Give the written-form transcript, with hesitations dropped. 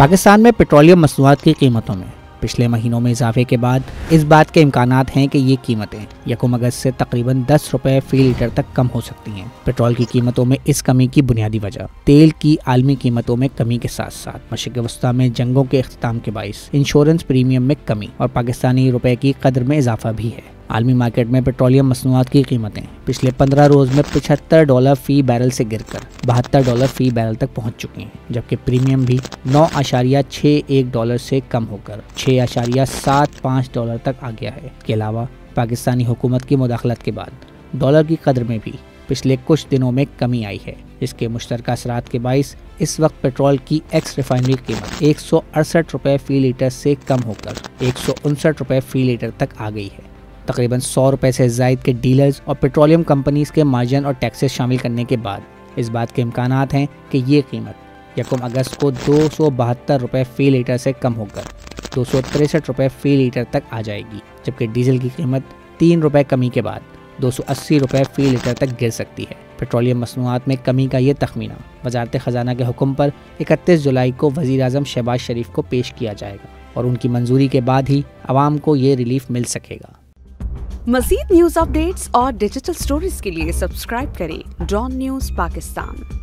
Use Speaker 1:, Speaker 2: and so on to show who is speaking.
Speaker 1: पाकिस्तान में पेट्रोलियम मसनूआत की कीमतों में पिछले महीनों में इजाफे के बाद इस बात के इम्कानात हैं कि ये कीमतें 1 अगस्त से तकरीबन 10 रुपए फी लीटर तक कम हो सकती हैं। पेट्रोल की कीमतों में इस कमी की बुनियादी वजह तेल की आलमी कीमतों में कमी के साथ साथ मशरिक़ वस्ता में जंगों के इख्तिताम के बाइस इंश्योरेंस प्रीमियम में कमी और पाकिस्तानी रुपए की कदर में इजाफा भी है। आलमी मार्केट में पेट्रोलियम मसनूआत की कीमतें पिछले 15 रोज में $75 फी बैरल से गिरकर $72 फी बैरल तक पहुंच चुकी हैं, जबकि प्रीमियम भी $9.61 से कम होकर $6.75 तक आ गया है। इसके अलावा पाकिस्तानी हुकूमत की मुदाखलत के बाद डॉलर की कदर में भी पिछले कुछ दिनों में कमी आई है। इसके मुश्तरका असरात के बाइस इस वक्त पेट्रोल की एक्स रिफाइनरी कीमत 168 रुपए फी लीटर से कम होकर 159 रुपए फी लीटर तक आ गई है। तकरीबन 100 रुपए से ज़ायद के डीलर्स और पेट्रोलियम कंपनीज के मार्जिन और टैक्सेस शामिल करने के बाद इस बात के इम्कानात हैं कि ये कीमत 1 अगस्त को 272 रुपए फी लीटर से कम होकर 263 रुपए फी लीटर तक आ जाएगी, जबकि डीजल की कीमत 3 रुपए कमी के बाद 280 रुपए फी लीटर तक गिर सकती है। पेट्रोलियम मसनूआत में कमी का ये तखमीना वजारत ख़जाना के हुक्म पर 31 जुलाई को वज़ीर आज़म शहबाज शरीफ को पेश किया जाएगा और उनकी मंजूरी के बाद ही आवाम को ये रिलीफ मिल सकेगा।
Speaker 2: मज़ीद न्यूज़ अपडेट्स और डिजिटल स्टोरीज के लिए सब्सक्राइब करें डॉन न्यूज़ पाकिस्तान।